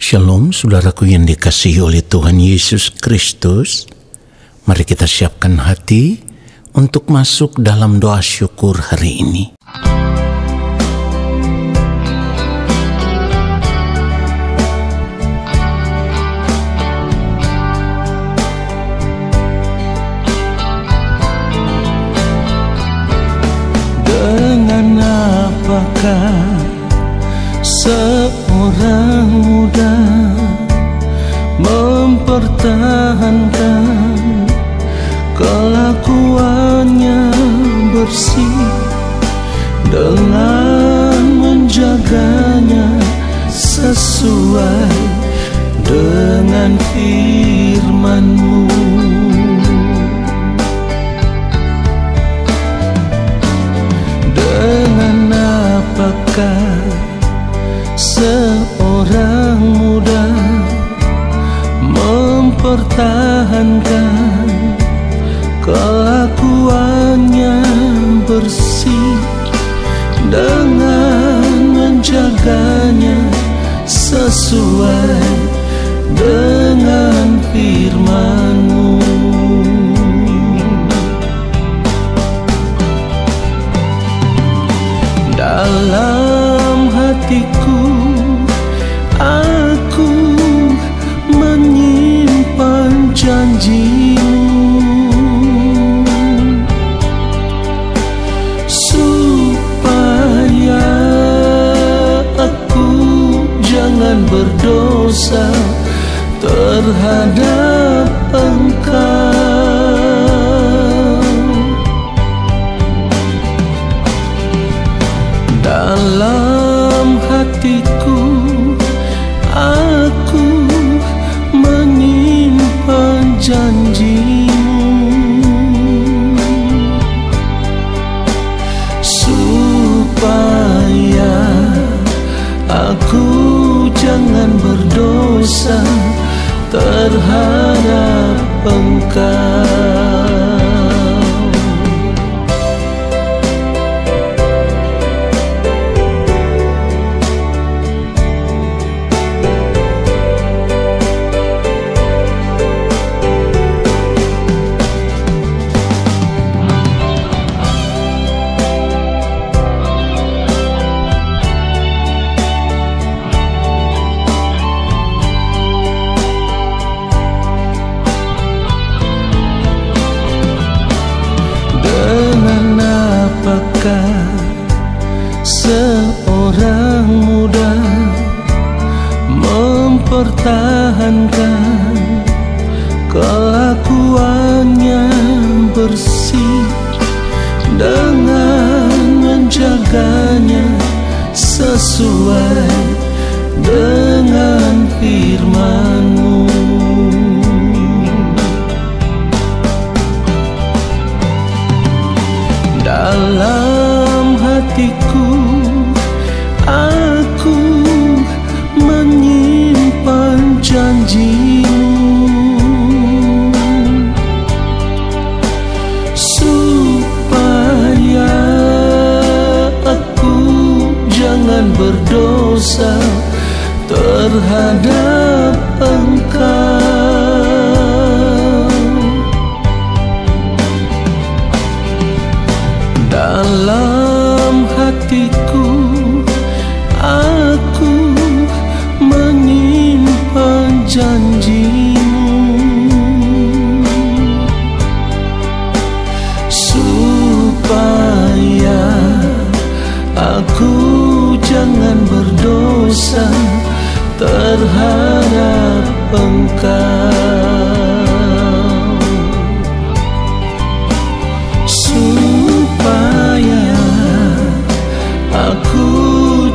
Shalom saudaraku yang dikasihi oleh Tuhan Yesus Kristus. Mari kita siapkan hati untuk masuk dalam doa syukur hari ini. Dengan apakah seorang muda mempertahankan kelakuannya bersih dengan menjaganya sesuai dengan firman-Mu? Dengan apakah seorang muda mempertahankan kelakuannya bersih dengan menjaganya sesuai dengan firman-Mu? Dalam hatiku aku menyimpan janji-Mu, supaya aku jangan berdosa terhadap Engkau. Dalam hatiku aku menyimpan janji-Mu, supaya aku jangan berdosa terhadap Engkau. Apakah seorang muda mempertahankan kelakuannya bersih dengan menjaganya sesuai dengan firman-Mu? Dalam hatiku aku menyimpan janji-Mu, supaya aku jangan berdosa terhadap Engkau. Dalam hatiku aku menyimpan janji-Mu, supaya aku jangan berdosa terhadap Engkau. Supaya aku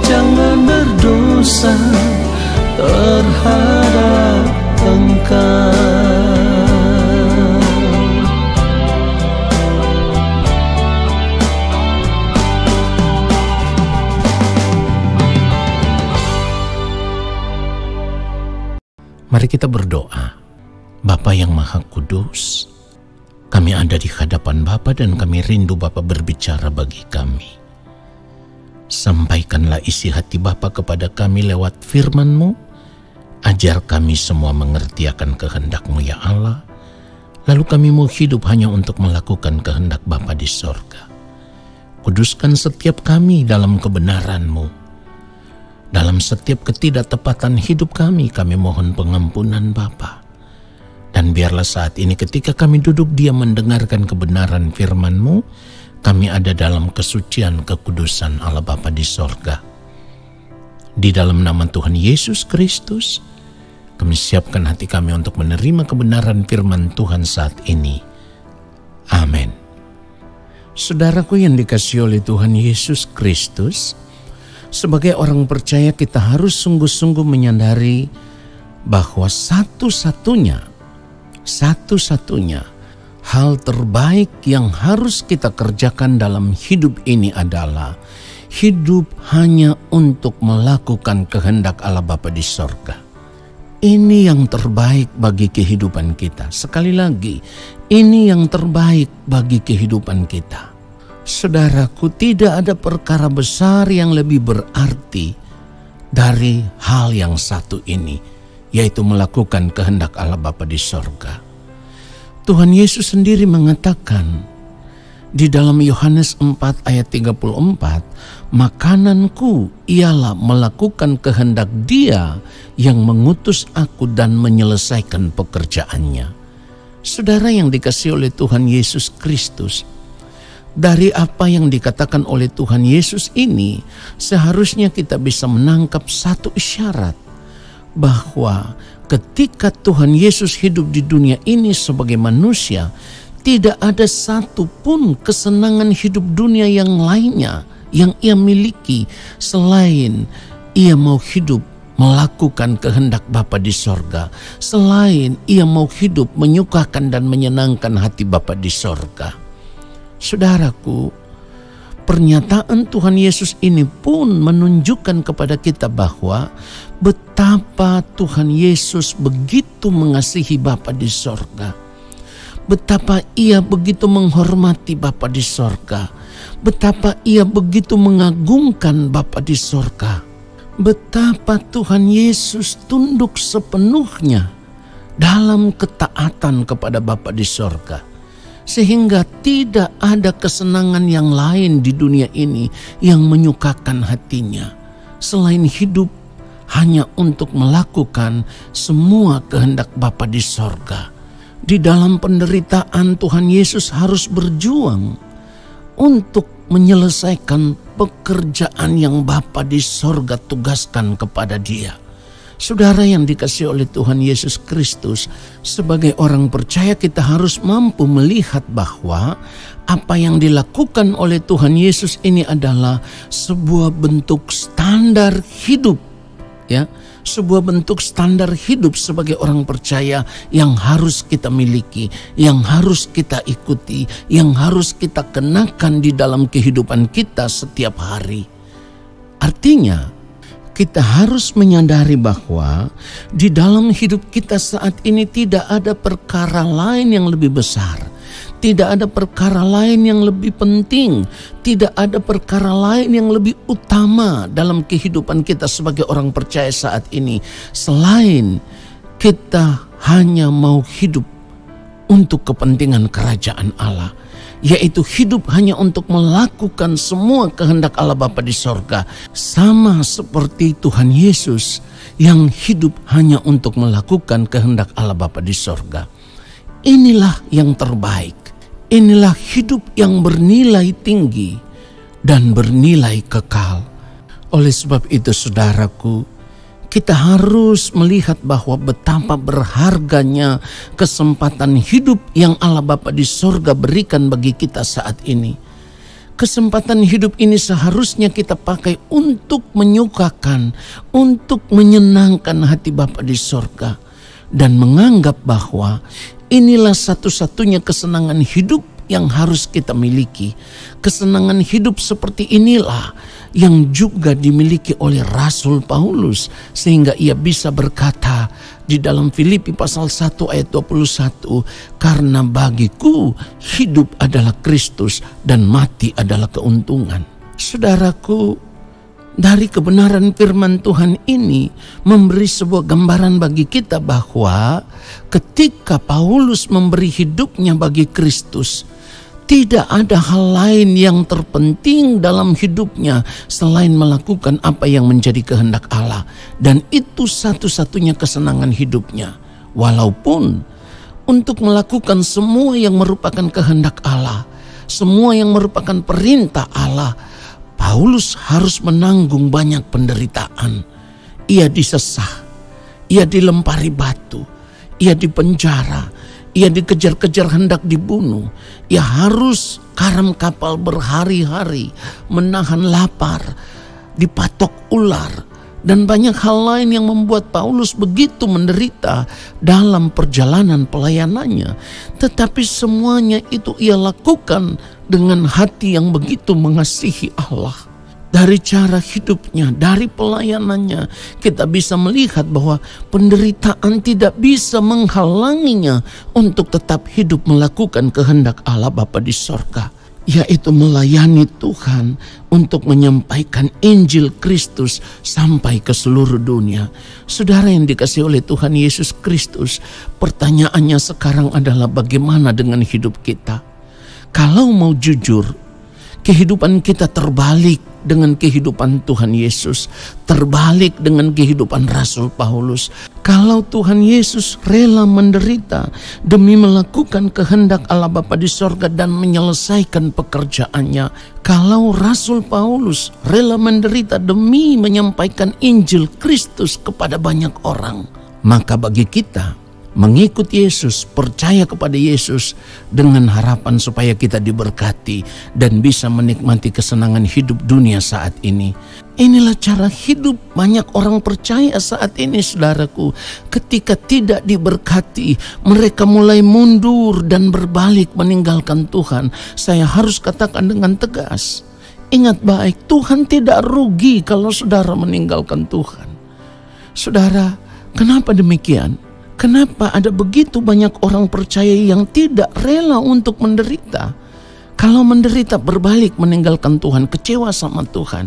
jangan berdosa terhadap Engkau. Mari kita berdoa. Bapa yang Maha Kudus, kami ada di hadapan Bapa dan kami rindu Bapa berbicara bagi kami. Sampaikanlah isi hati Bapa kepada kami lewat firman-Mu, Ajar kami semua mengerti akan kehendak-Mu ya Allah, lalu kami mau hidup hanya untuk melakukan kehendak Bapa di sorga. Kuduskan setiap kami dalam kebenaran-Mu. Dalam setiap ketidaktepatan hidup kami mohon pengampunan Bapa. Dan biarlah saat ini ketika kami duduk diam mendengarkan kebenaran firman-Mu, kami ada dalam kesucian kekudusan Allah Bapa di sorga. Di dalam nama Tuhan Yesus Kristus, kami siapkan hati kami untuk menerima kebenaran firman Tuhan saat ini. Amin. Saudaraku yang dikasihi oleh Tuhan Yesus Kristus, sebagai orang percaya kita harus sungguh-sungguh menyadari bahwa satu-satunya hal terbaik yang harus kita kerjakan dalam hidup ini adalah hidup hanya untuk melakukan kehendak Allah Bapa di sorga. Ini yang terbaik bagi kehidupan kita. Sekali lagi, ini yang terbaik bagi kehidupan kita. Saudaraku, tidak ada perkara besar yang lebih berarti dari hal yang satu ini, yaitu melakukan kehendak Allah Bapa di sorga. Tuhan Yesus sendiri mengatakan di dalam Yohanes 4 ayat 34, makananku ialah melakukan kehendak Dia yang mengutus aku dan menyelesaikan pekerjaannya. Saudara yang dikasihi oleh Tuhan Yesus Kristus, dari apa yang dikatakan oleh Tuhan Yesus ini, seharusnya kita bisa menangkap satu isyarat, bahwa ketika Tuhan Yesus hidup di dunia ini sebagai manusia, tidak ada satupun kesenangan hidup dunia yang lainnya yang ia miliki selain ia mau hidup melakukan kehendak Bapa di sorga, selain ia mau hidup menyukakan dan menyenangkan hati Bapa di sorga. Saudaraku, pernyataan Tuhan Yesus ini pun menunjukkan kepada kita bahwa betapa Tuhan Yesus begitu mengasihi Bapa di sorga. Betapa ia begitu menghormati Bapa di sorga. Betapa ia begitu mengagungkan Bapa di sorga. Betapa Tuhan Yesus tunduk sepenuhnya dalam ketaatan kepada Bapa di sorga. Sehingga tidak ada kesenangan yang lain di dunia ini yang menyukakan hatinya, selain hidup hanya untuk melakukan semua kehendak Bapa di sorga. Di dalam penderitaan Tuhan Yesus harus berjuang untuk menyelesaikan pekerjaan yang Bapa di sorga tugaskan kepada Dia. Saudara yang dikasihi oleh Tuhan Yesus Kristus, sebagai orang percaya kita harus mampu melihat bahwa apa yang dilakukan oleh Tuhan Yesus ini adalah sebuah bentuk standar hidup, ya. Sebuah bentuk standar hidup sebagai orang percaya yang harus kita miliki, yang harus kita ikuti, yang harus kita kenakan di dalam kehidupan kita setiap hari. Artinya, kita harus menyadari bahwa di dalam hidup kita saat ini tidak ada perkara lain yang lebih besar. Tidak ada perkara lain yang lebih penting. Tidak ada perkara lain yang lebih utama dalam kehidupan kita sebagai orang percaya saat ini, selain kita hanya mau hidup untuk kepentingan kerajaan Allah, yaitu hidup hanya untuk melakukan semua kehendak Allah Bapa di sorga. Sama seperti Tuhan Yesus yang hidup hanya untuk melakukan kehendak Allah Bapa di sorga. Inilah yang terbaik. Inilah hidup yang bernilai tinggi dan bernilai kekal. Oleh sebab itu saudaraku, kita harus melihat bahwa betapa berharganya kesempatan hidup yang Allah Bapa di sorga berikan bagi kita saat ini. Kesempatan hidup ini seharusnya kita pakai untuk menyukakan, untuk menyenangkan hati Bapa di sorga, dan menganggap bahwa inilah satu-satunya kesenangan hidup yang harus kita miliki. Kesenangan hidup seperti inilah yang juga dimiliki oleh Rasul Paulus, sehingga ia bisa berkata di dalam Filipi pasal 1 ayat 21, karena bagiku hidup adalah Kristus dan mati adalah keuntungan. Saudaraku, Dari kebenaran firman Tuhan ini memberi sebuah gambaran bagi kita bahwa ketika Paulus memberi hidupnya bagi Kristus, tidak ada hal lain yang terpenting dalam hidupnya selain melakukan apa yang menjadi kehendak Allah. Dan itu satu-satunya kesenangan hidupnya. Walaupun untuk melakukan semua yang merupakan kehendak Allah, semua yang merupakan perintah Allah, Paulus harus menanggung banyak penderitaan. Ia disesah, ia dilempari batu, ia dipenjara, ia dikejar-kejar hendak dibunuh. Ia harus karam kapal berhari-hari, menahan lapar, dipatok ular, dan banyak hal lain yang membuat Paulus begitu menderita dalam perjalanan pelayanannya. Tetapi semuanya itu ia lakukan dengan hati yang begitu mengasihi Allah. Dari cara hidupnya, dari pelayanannya, kita bisa melihat bahwa penderitaan tidak bisa menghalanginya untuk tetap hidup melakukan kehendak Allah Bapa di sorga, yaitu melayani Tuhan untuk menyampaikan Injil Kristus sampai ke seluruh dunia. Saudara yang dikasihi oleh Tuhan Yesus Kristus, pertanyaannya sekarang adalah bagaimana dengan hidup kita? Kalau mau jujur, kehidupan kita terbalik dengan kehidupan Tuhan Yesus, terbalik dengan kehidupan Rasul Paulus. Kalau Tuhan Yesus rela menderita demi melakukan kehendak Allah Bapa di sorga dan menyelesaikan pekerjaannya, kalau Rasul Paulus rela menderita demi menyampaikan Injil Kristus kepada banyak orang, maka bagi kita mengikut Yesus, percaya kepada Yesus dengan harapan supaya kita diberkati dan bisa menikmati kesenangan hidup dunia saat ini. Inilah cara hidup banyak orang percaya saat ini, saudaraku. Ketika tidak diberkati, mereka mulai mundur dan berbalik meninggalkan Tuhan. Saya harus katakan dengan tegas, ingat baik, Tuhan tidak rugi kalau saudara meninggalkan Tuhan. Saudara, kenapa demikian? Kenapa ada begitu banyak orang percaya yang tidak rela untuk menderita? Kalau menderita berbalik meninggalkan Tuhan, kecewa sama Tuhan.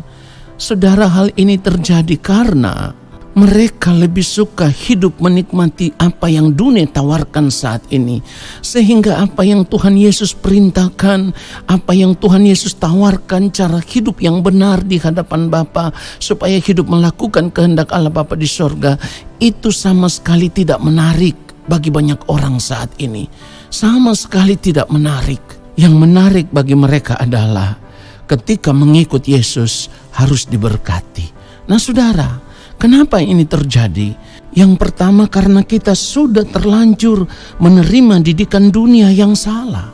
Saudara, hal ini terjadi karena mereka lebih suka hidup menikmati apa yang dunia tawarkan saat ini. Sehingga apa yang Tuhan Yesus perintahkan, apa yang Tuhan Yesus tawarkan, cara hidup yang benar di hadapan Bapa, supaya hidup melakukan kehendak Allah Bapa di sorga, itu sama sekali tidak menarik bagi banyak orang saat ini. Sama sekali tidak menarik. Yang menarik bagi mereka adalah ketika mengikut Yesus harus diberkati. Nah saudara, kenapa ini terjadi? Yang pertama, karena kita sudah terlanjur menerima didikan dunia yang salah.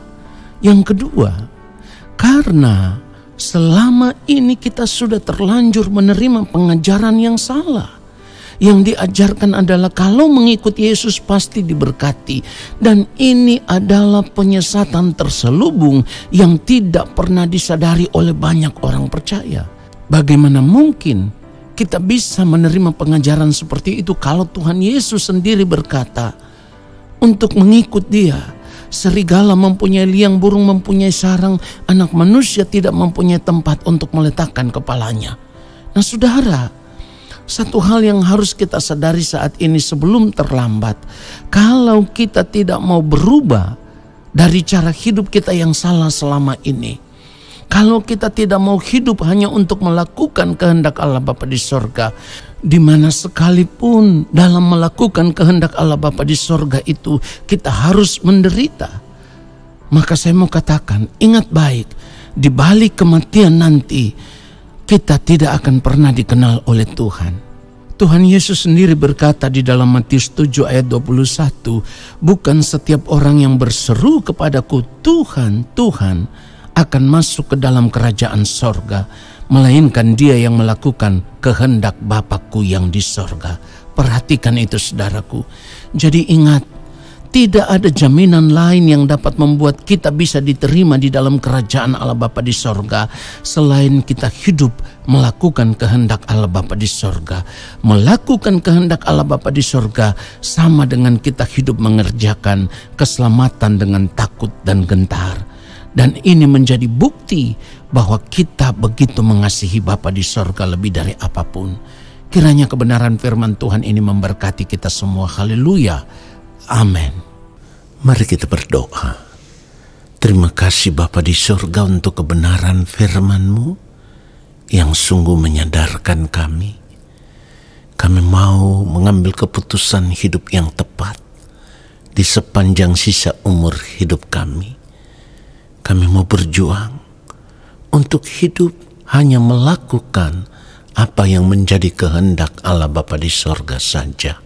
Yang kedua, karena selama ini kita sudah terlanjur menerima pengajaran yang salah. Yang diajarkan adalah kalau mengikut Yesus pasti diberkati. Dan ini adalah penyesatan terselubung yang tidak pernah disadari oleh banyak orang percaya. Bagaimana mungkin kita bisa menerima pengajaran seperti itu kalau Tuhan Yesus sendiri berkata, untuk mengikut Dia, serigala mempunyai liang, burung mempunyai sarang, anak manusia tidak mempunyai tempat untuk meletakkan kepalanya. Nah saudara, satu hal yang harus kita sadari saat ini sebelum terlambat, kalau kita tidak mau berubah dari cara hidup kita yang salah selama ini, kalau kita tidak mau hidup hanya untuk melakukan kehendak Allah Bapa di sorga, di mana sekalipun dalam melakukan kehendak Allah Bapa di sorga itu kita harus menderita, maka saya mau katakan, ingat baik, di balik kematian nanti kita tidak akan pernah dikenal oleh Tuhan. Tuhan Yesus sendiri berkata di dalam Matius 7 ayat 21, bukan setiap orang yang berseru kepadaku Tuhan, Tuhan akan masuk ke dalam kerajaan sorga, melainkan dia yang melakukan kehendak Bapakku yang di sorga. Perhatikan itu saudaraku. Jadi ingat, tidak ada jaminan lain yang dapat membuat kita bisa diterima di dalam kerajaan Allah Bapa di sorga selain kita hidup melakukan kehendak Allah Bapa di sorga. Melakukan kehendak Allah Bapa di sorga sama dengan kita hidup mengerjakan keselamatan dengan takut dan gentar. Dan ini menjadi bukti bahwa kita begitu mengasihi Bapa di sorga lebih dari apapun. Kiranya kebenaran firman Tuhan ini memberkati kita semua. Haleluya. Amin. Mari kita berdoa. Terima kasih Bapa di sorga untuk kebenaran firman-Mu yang sungguh menyadarkan kami. Kami mau mengambil keputusan hidup yang tepat di sepanjang sisa umur hidup kami. Kami mau berjuang untuk hidup hanya melakukan apa yang menjadi kehendak Allah Bapa di sorga saja.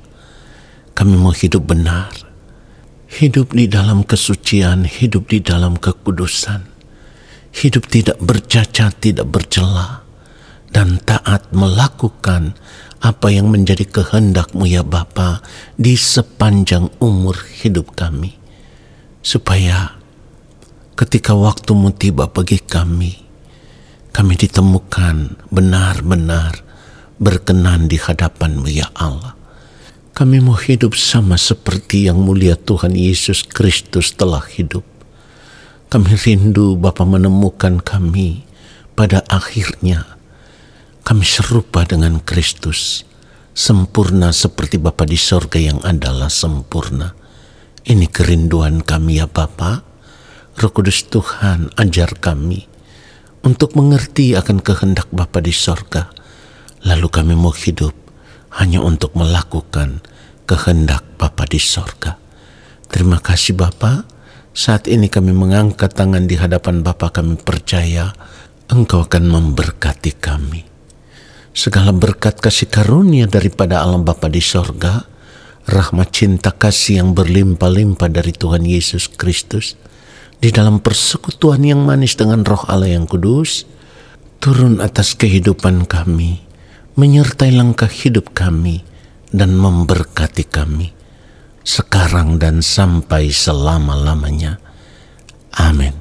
Kami mau hidup benar, hidup di dalam kesucian, hidup di dalam kekudusan, hidup tidak bercacat, tidak bercela, dan taat melakukan apa yang menjadi kehendak-Mu ya Bapa di sepanjang umur hidup kami. Supaya ketika waktu-Mu tiba bagi kami ditemukan benar-benar berkenan di hadapan-Mu ya Allah. Kami mau hidup sama seperti yang mulia Tuhan Yesus Kristus telah hidup. Kami rindu Bapa menemukan kami pada akhirnya. Kami serupa dengan Kristus, sempurna seperti Bapa di sorga yang adalah sempurna. Ini kerinduan kami ya Bapa. Roh Kudus Tuhan, ajar kami untuk mengerti akan kehendak Bapa di sorga. Lalu kami mau hidup hanya untuk melakukan kehendak Bapa di sorga. Terima kasih Bapa. Saat ini kami mengangkat tangan di hadapan Bapa, kami percaya Engkau akan memberkati kami. Segala berkat kasih karunia daripada Allah Bapa di sorga, rahmat cinta kasih yang berlimpah-limpah dari Tuhan Yesus Kristus, di dalam persekutuan yang manis dengan Roh Allah yang kudus, turun atas kehidupan kami, menyertai langkah hidup kami, dan memberkati kami, sekarang dan sampai selama-lamanya. Amin.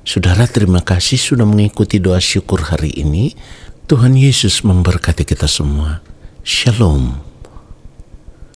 Saudara, terima kasih sudah mengikuti doa syukur hari ini. Tuhan Yesus memberkati kita semua. Shalom.